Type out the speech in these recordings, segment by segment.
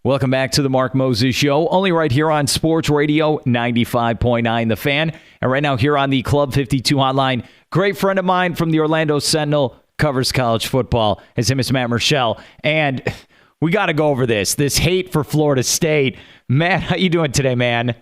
Welcome back to the Mark Moses Show, only right here on Sports Radio 95.9 The Fan. And right now here on the Club 52 hotline, great friend of mine from the Orlando Sentinel, covers college football. His name is Matt Murschel. And we got to go over this hate for Florida State. Matt, how you doing today, man?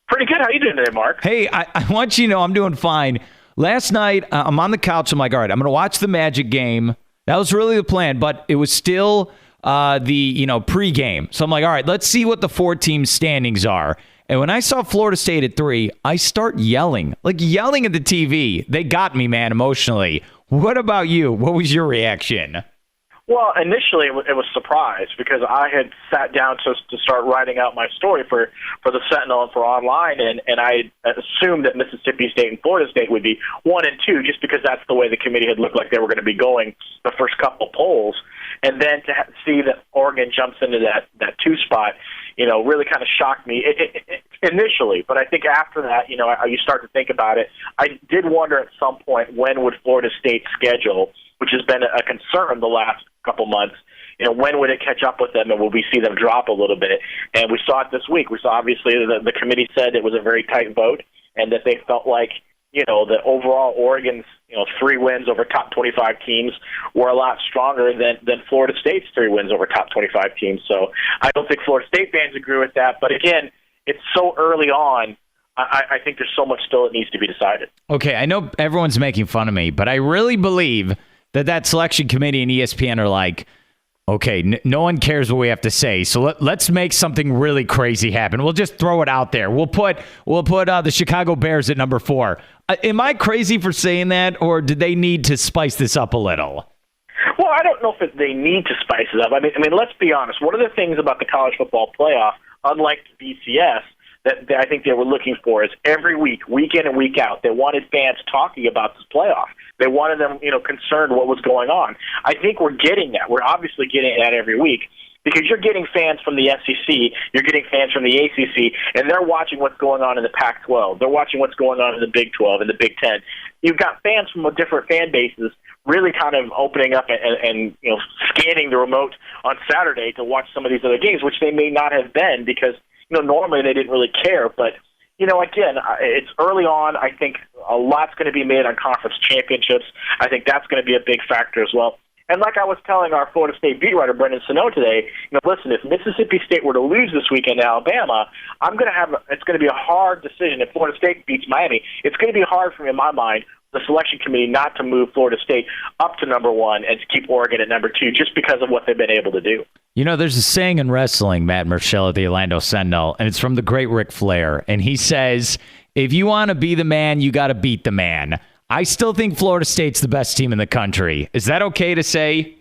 Pretty good. How you doing today, Mark? Hey, I want you to know I'm doing fine. Last night, I'm on the couch. I'm like, all right, I'm going to watch the Magic game. That was really the plan, but it was still the pregame. So I'm like, all right, let's see what the 4-team standings are. And when I saw Florida State at 3, I start yelling at the TV. They got me, man, emotionally. What about you? What was your reaction? Well, initially it was surprise because I had sat down to start writing out my story for the Sentinel and for online, and I assumed that Mississippi State and Florida State would be 1 and 2 just because that's the way the committee had looked like they were going to be going the first couple polls. And then to see that Oregon jumps into that 2 spot, really kind of shocked me initially. But I think after that, you start to think about it. I did wonder at some point when would Florida State's schedule, which has been a concern the last couple months, when would it catch up with them and will we see them drop a little bit? And we saw it this week. We saw obviously the committee said it was a very tight vote and that they felt like, the overall Oregon's 3 wins over top 25 teams were a lot stronger than Florida State's 3 wins over top 25 teams. So I don't think Florida State fans agree with that. But again, it's so early on. I think there's so much still that needs to be decided. Okay, I know everyone's making fun of me, but I really believe that selection committee and ESPN are like, okay, no one cares what we have to say, so let's make something really crazy happen. We'll just throw it out there. We'll put the Chicago Bears at number 4. Am I crazy for saying that, or did they need to spice this up a little? Well, I don't know if they need to spice it up. I mean, let's be honest. One of the things about the college football playoff, unlike the BCS, that I think they were looking for is every week, week in and week out, they wanted fans talking about this playoff. They wanted them, concerned what was going on. I think we're getting that. We're obviously getting that every week because you're getting fans from the SEC, you're getting fans from the ACC, and they're watching what's going on in the Pac-12. They're watching what's going on in the Big 12 and the Big 10. You've got fans from different fan bases really kind of opening up and scanning the remote on Saturday to watch some of these other games, which they may not have been because normally they didn't really care. But again, it's early on. I think a lot's going to be made on conference championships. I think that's going to be a big factor as well. And like I was telling our Florida State beat writer, Brendan Sano, today, listen, if Mississippi State were to lose this weekend to Alabama, it's going to be a hard decision. If Florida State beats Miami, it's going to be hard for me in my mind, the selection committee, not to move Florida State up to number 1 and to keep Oregon at number 2 just because of what they've been able to do. There's a saying in wrestling, Matt Murschel at the Orlando Sentinel, and it's from the great Ric Flair. And he says, if you want to be the man, you got to beat the man. I still think Florida State's the best team in the country. Is that okay to say?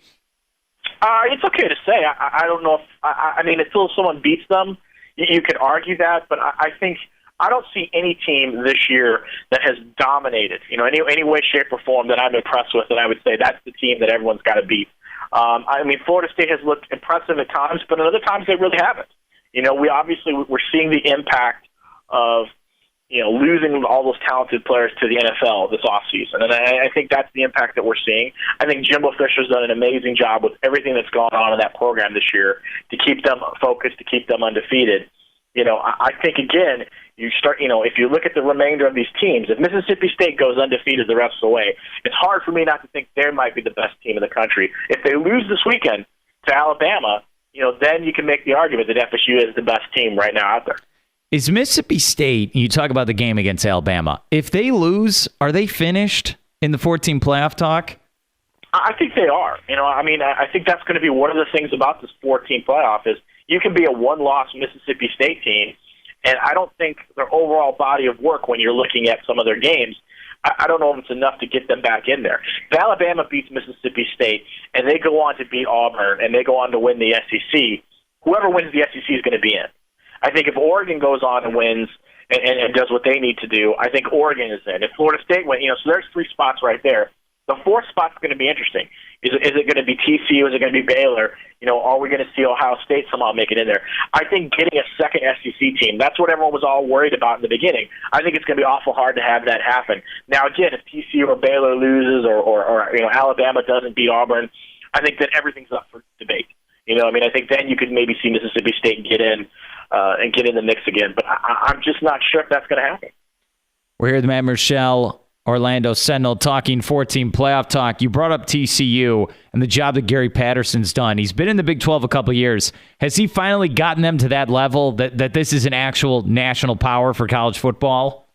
It's okay to say. I don't know if until someone beats them, you could argue that. But I think I don't see any team this year that has dominated, any way, shape, or form that I'm impressed with. And I would say that's the team that everyone's got to beat. Florida State has looked impressive at times, but at other times they really haven't. We're seeing the impact of losing all those talented players to the NFL this offseason. And I think that's the impact that we're seeing. I think Jimbo Fisher's done an amazing job with everything that's gone on in that program this year to keep them focused, to keep them undefeated. I think, again, you start, if you look at the remainder of these teams, if Mississippi State goes undefeated the rest of the way, it's hard for me not to think they might be the best team in the country. If they lose this weekend to Alabama, then you can make the argument that FSU is the best team right now out there. Is Mississippi State, you talk about the game against Alabama, if they lose, are they finished in the 14 playoff talk? I think they are. I think that's going to be one of the things about this 14 playoff is you can be a one-loss Mississippi State team, and I don't think their overall body of work when you're looking at some of their games, I don't know if it's enough to get them back in there. If Alabama beats Mississippi State and they go on to beat Auburn and they go on to win the SEC, whoever wins the SEC is going to be in. I think if Oregon goes on and wins and does what they need to do, I think Oregon is in. If Florida State wins, so there's 3 spots right there. The 4th spot's going to be interesting. Is it going to be TCU? Is it going to be Baylor? Are we going to see Ohio State somehow make it in there? I think getting a second SEC team, that's what everyone was all worried about in the beginning. I think it's going to be awful hard to have that happen. Now, again, if TCU or Baylor loses or Alabama doesn't beat Auburn, I think that everything's up for debate. I think then you could maybe see Mississippi State get in and get in the mix again. But I'm just not sure if that's going to happen. We're here with Matt Murschel, Orlando Sentinel, talking 14 playoff talk. You brought up TCU and the job that Gary Patterson's done. He's been in the Big 12 a couple of years. Has he finally gotten them to that level that this is an actual national power for college football?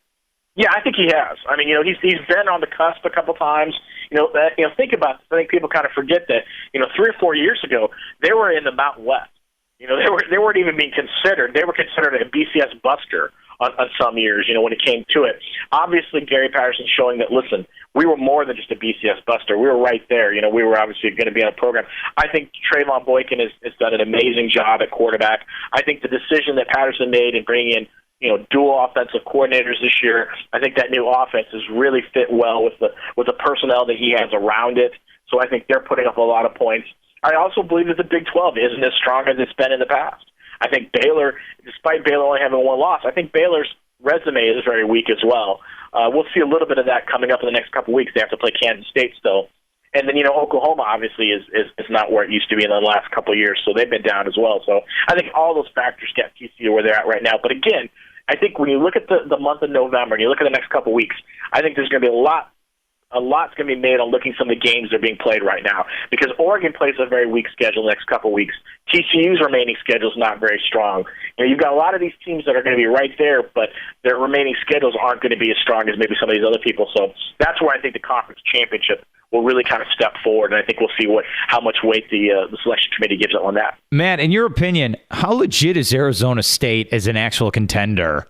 Yeah, I think he has. I mean, he's been on the cusp a couple times. Think about this. I think people kind of forget that, 3 or 4 years ago, they were in the Mountain West. They weren't even being considered. They were considered a BCS buster on some years, when it came to it. Obviously, Gary Patterson's showing that, listen, we were more than just a BCS buster. We were right there. We were obviously going to be on a program. I think Trayvon Boykin has done an amazing job at quarterback. I think the decision that Patterson made in bringing in dual offensive coordinators this year, I think that new offense has really fit well with the personnel that he has around it. So I think they're putting up a lot of points. I also believe that the Big 12 isn't as strong as it's been in the past. I think Baylor, despite Baylor only having one loss, I think Baylor's resume is very weak as well. We'll see a little bit of that coming up in the next couple of weeks. They have to play Kansas State still. And then, Oklahoma obviously is not where it used to be in the last couple of years, so they've been down as well. So I think all those factors get TCU where they're at right now. But again, I think when you look at the month of November and you look at the next couple of weeks, I think there's going to be a lot's going to be made on looking at some of the games that are being played right now, because Oregon plays a very weak schedule the next couple of weeks. TCU's remaining schedule is not very strong. You've got a lot of these teams that are going to be right there, but their remaining schedules aren't going to be as strong as maybe some of these other people. So that's where I think the conference championship will really kind of step forward, and I think we'll see how much weight the selection committee gives it on that. Matt, in your opinion, how legit is Arizona State as an actual contender?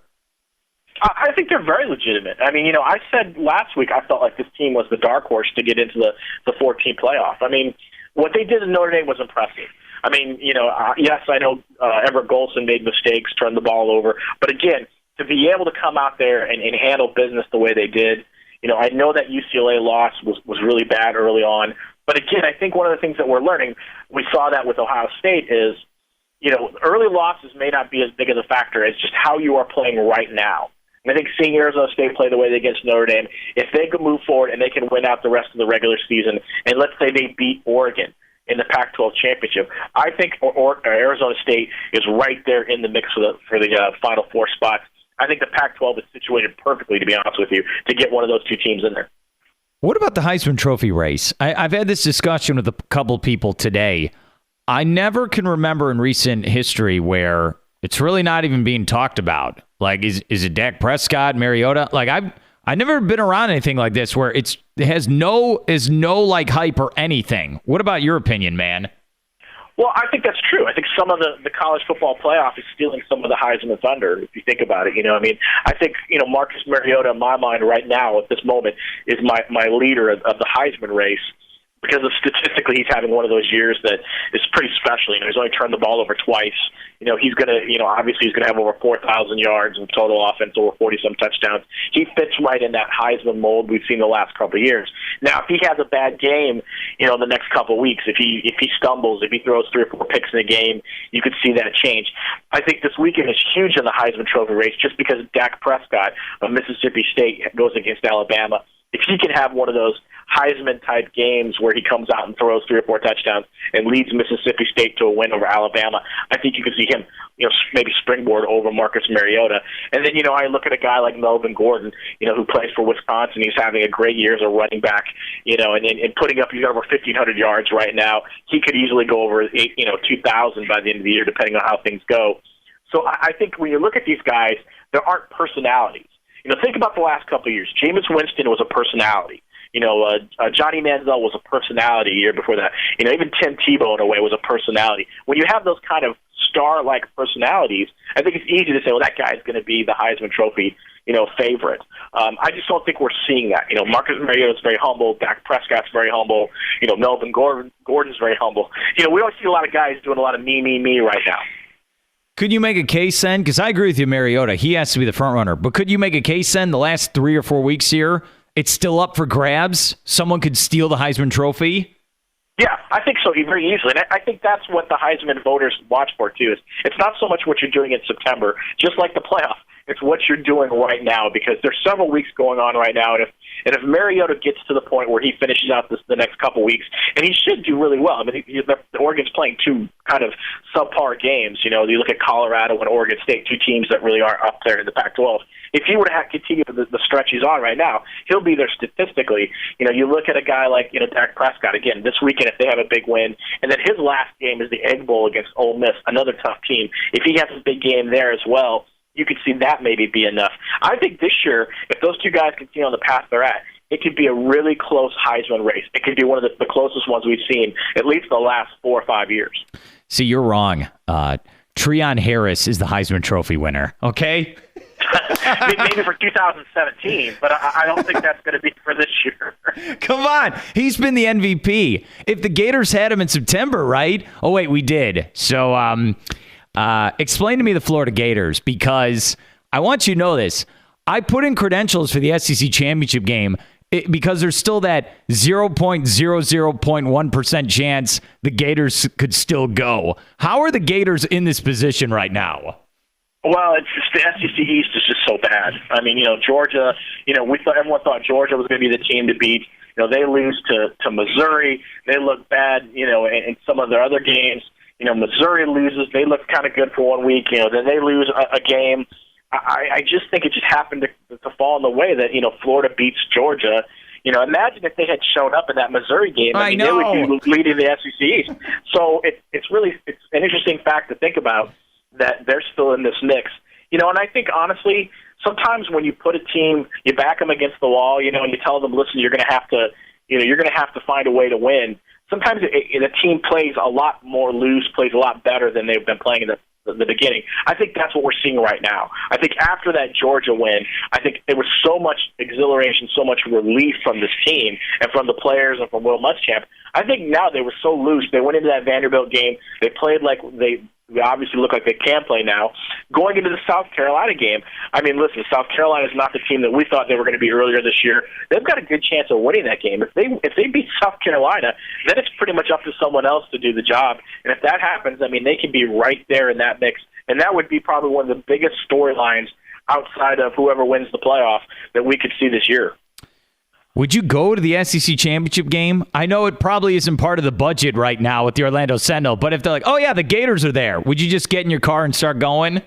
I think they're very legitimate. I mean, I said last week I felt like this team was the dark horse to get into the 14 playoff. I mean, what they did in Notre Dame was impressive. I mean, yes, I know Everett Golson made mistakes, turned the ball over. But again, to be able to come out there and handle business the way they did, I know that UCLA loss was really bad early on. But again, I think one of the things that we're learning, we saw that with Ohio State, is, early losses may not be as big of a factor as just how you are playing right now. And I think seeing Arizona State play the way they against Notre Dame, if they can move forward and they can win out the rest of the regular season, and let's say they beat Oregon in the Pac-12 championship, I think Arizona State is right there in the mix for the Final Four spots. I think the Pac-12 is situated perfectly, to be honest with you, to get one of those two teams in there. What about the Heisman Trophy race? I've had this discussion with a couple people today. I never can remember in recent history where it's really not even being talked about. Like, is it Dak Prescott, Mariota? Like, I've never been around anything like this where it has no like hype or anything. What about your opinion, man? Well, I think that's true. I think some of the college football playoff is stealing some of the Heisman thunder, if you think about it. I think, Marcus Mariota, in my mind right now at this moment, is my leader of the Heisman race, because statistically he's having one of those years that is pretty special. He's only turned the ball over twice. He's going to, obviously he's going to have over 4,000 yards in total offense, over 40-some touchdowns. He fits right in that Heisman mold we've seen the last couple of years. Now, if he has a bad game, in the next couple of weeks, if he stumbles, if he throws 3 or 4 picks in a game, you could see that change. I think this weekend is huge in the Heisman Trophy race just because Dak Prescott of Mississippi State goes against Alabama. If he can have one of those Heisman-type games where he comes out and throws 3 or 4 touchdowns and leads Mississippi State to a win over Alabama, I think you could see him, maybe springboard over Marcus Mariota. And then, I look at a guy like Melvin Gordon, who plays for Wisconsin. He's having a great year as a running back, and putting up, he's got over 1,500 yards right now. He could easily go over 2,000 by the end of the year, depending on how things go. So I think when you look at these guys, there aren't personalities. Think about the last couple of years. Jameis Winston was a personality. Johnny Manziel was a personality a year before that. Even Tim Tebow, in a way, was a personality. When you have those kind of star-like personalities, I think it's easy to say, well, that guy's going to be the Heisman Trophy, favorite. I just don't think we're seeing that. Marcus Mariota's very humble. Dak Prescott's very humble. Melvin Gordon's very humble. We don't see a lot of guys doing a lot of me right now. Could you make a case then? Because I agree with you, Mariota. He has to be the front runner. But could you make a case then the last 3 or 4 weeks here, it's still up for grabs? Someone could steal the Heisman Trophy? Yeah, I think so, very easily. And I think that's what the Heisman voters watch for, too. It's not so much what you're doing in September, just like the playoff. It's what you're doing right now, because there's several weeks going on right now, and if Mariota gets to the point where he finishes out the next couple weeks, and he should do really well. I mean, the Oregon's playing two kind of subpar games. You look at Colorado and Oregon State, two teams that really aren't up there in the Pac-12. If he were to continue the stretch he's on right now, he'll be there statistically. You look at a guy like Dak Prescott, again, this weekend if they have a big win, and then his last game is the Egg Bowl against Ole Miss, another tough team. If he has a big game there as well, you could see that maybe be enough. I think this year, if those two guys continue on the path they're at, it could be a really close Heisman race. It could be one of the closest ones we've seen at least the last 4 or 5 years. See, you're wrong. Treon Harris is the Heisman Trophy winner, okay? Maybe for 2017, but I don't think that's going to be for this year. Come on. He's been the MVP. If the Gators had him in September, right? Oh, wait, we did. So explain to me the Florida Gators, because I want you to know this. I put in credentials for the SEC championship game because there's still that 0.00.1% chance the Gators could still go. How are the Gators in this position right now? Well, it's just the SEC East is just so bad. I mean, Georgia, everyone thought Georgia was going to be the team to beat. They lose to Missouri. They look bad, in some of their other games. Missouri loses. They look kind of good for 1 week. Then they lose a game. I just think it just happened to fall in the way that, Florida beats Georgia. Imagine if they had shown up in that Missouri game. I mean, they would be leading the SEC East. So it's an interesting fact to think about that they're still in this mix. And I think, honestly, sometimes when you put a team, you back them against the wall, and you tell them, listen, you're going to have to find a way to win. Sometimes the team plays a lot more loose, plays a lot better than they've been playing in the beginning. I think that's what we're seeing right now. I think after that Georgia win, I think there was so much exhilaration, so much relief from this team and from the players and from Will Muschamp. I think now they were so loose. They went into that Vanderbilt game. They played like they obviously look like they can play now. Going into the South Carolina game, I mean, listen, South Carolina is not the team that we thought they were going to be earlier this year. They've got a good chance of winning that game. If they beat South Carolina, then it's pretty much up to someone else to do the job. And if that happens, I mean, they can be right there in that mix. And that would be probably one of the biggest storylines outside of whoever wins the playoff that we could see this year. Would you go to the SEC championship game? I know it probably isn't part of the budget right now with the Orlando Sentinel, but if they're like, oh yeah, the Gators are there, would you just get in your car and start going?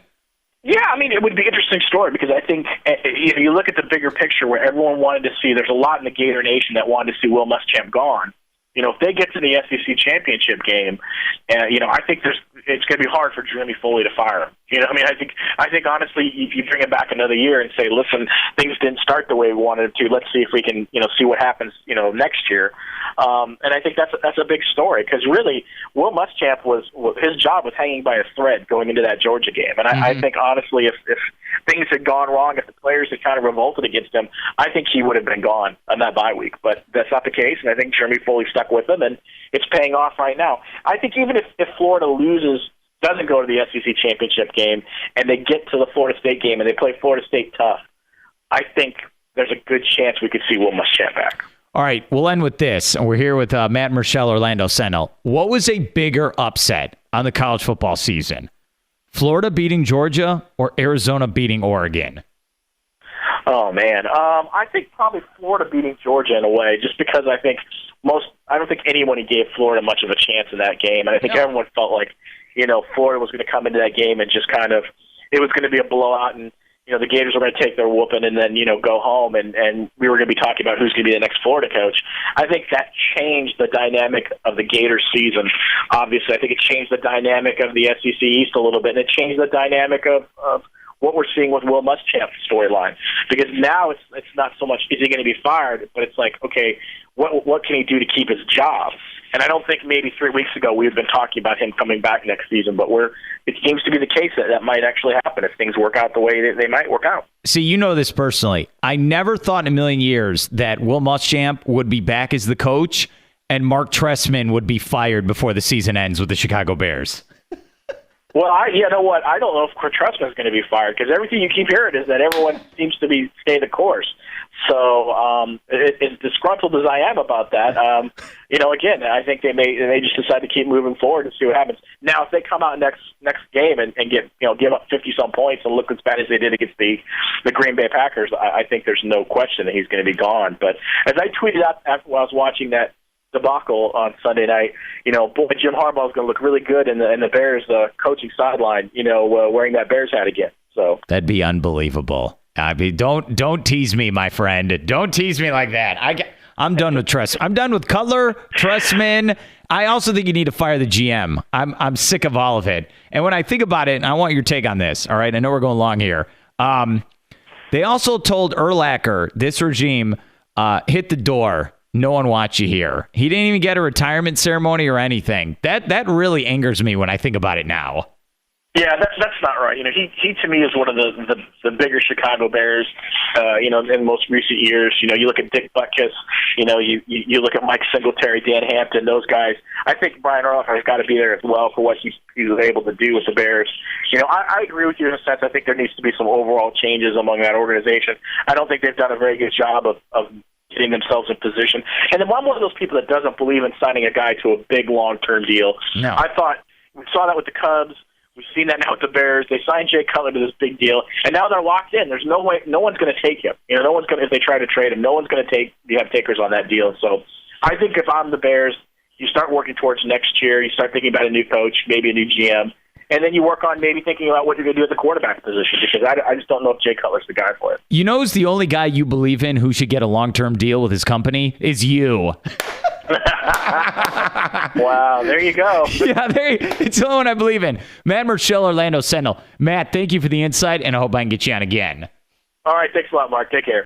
Yeah, I mean, it would be an interesting story because I think you look at the bigger picture where everyone wanted to see, there's a lot in the Gator Nation that wanted to see Will Muschamp gone. If they get to the SEC championship game, I think it's going to be hard for Jeremy Foley to fire him. I mean, I think honestly, if you bring him back another year and say, listen, things didn't start the way we wanted to. Let's see if we can, see what happens, next year. And I think that's a big story because really, Will Muschamp his job was hanging by a thread going into that Georgia game. And I think honestly, if things had gone wrong, if the players had kind of revolted against him, I think he would have been gone on that bye week. But that's not the case, and I think Jeremy Foley stuck with him, and it's paying off right now. I think even if Florida doesn't go to the SEC championship game, and they get to the Florida State game, and they play Florida State tough, I think there's a good chance we could see Will Muschamp back. All right, we'll end with this. We're here with Matt Murschel, Orlando Sentinel. What was a bigger upset on the college football season? Florida beating Georgia or Arizona beating Oregon? Oh, man. I think probably Florida beating Georgia in a way, just because I don't think anyone gave Florida much of a chance in that game. And I think everyone felt like, Florida was going to come into that game and just kind of, it was going to be a blowout and, the Gators were going to take their whooping and then, go home and we were going to be talking about who's going to be the next Florida coach. I think that changed the dynamic of the Gators season. Obviously, I think it changed the dynamic of the SEC East a little bit, and it changed the dynamic of what we're seeing with Will Muschamp's storyline. Because now it's not so much is he going to be fired, but it's like, okay, what can he do to keep his job? And I don't think maybe 3 weeks ago we had been talking about him coming back next season, but it seems to be the case that might actually happen if things work out the way they might work out. See, you know this personally. I never thought in a million years that Will Muschamp would be back as the coach and Mark Trestman would be fired before the season ends with the Chicago Bears. Well, you know what? I don't know if Trustman's going to be fired because everything you keep hearing is that everyone seems to be stay the course. So, as disgruntled as I am about that, again, I think they may just decide to keep moving forward and see what happens. Now, if they come out next game and get give up 50-some points and look as bad as they did against the Green Bay Packers, I think there's no question that he's going to be gone. But as I tweeted out while I was watching that debacle on Sunday night, boy, Jim Harbaugh is going to look really good in the Bears coaching sideline, wearing that Bears hat again. So that'd be unbelievable. I mean, don't tease me, my friend. Don't tease me like that. I'm done with Trust. I'm done with Cutler, Trustman. I also think you need to fire the GM. I'm sick of all of it. And when I think about it, and I want your take on this, all right? I know we're going long here. They also told Urlacher, this regime, hit the door. No one wants you here. He didn't even get a retirement ceremony or anything. That really angers me when I think about it now. Yeah, that's not right. He to me is one of the bigger Chicago Bears. In most recent years, you look at Dick Butkus. You look at Mike Singletary, Dan Hampton, those guys. I think Brian Urlacher has got to be there as well for what he was able to do with the Bears. I agree with you in a sense. I think there needs to be some overall changes among that organization. I don't think they've done a very good job of getting themselves in position. And then I'm one of those people that doesn't believe in signing a guy to a big long-term deal. No. I thought we saw that with the Cubs. We've seen that now with the Bears. They signed Jay Cutler to this big deal, and now they're locked in. There's no way, no one's going to take him. No one's going to, if they try to trade him, no one's going to have takers on that deal. So I think if I'm the Bears, you start working towards next year. You start thinking about a new coach, maybe a new GM, and then you work on maybe thinking about what you're going to do at the quarterback position because I just don't know if Jay Cutler's the guy for it. Who's the only guy you believe in who should get a long-term deal with his company is you. Wow, there you go. Yeah, it's the only one I believe in. Matt Murschel, Orlando Sentinel. Matt, thank you for the insight, and I hope I can get you on again. All right, thanks a lot, Mark. Take care.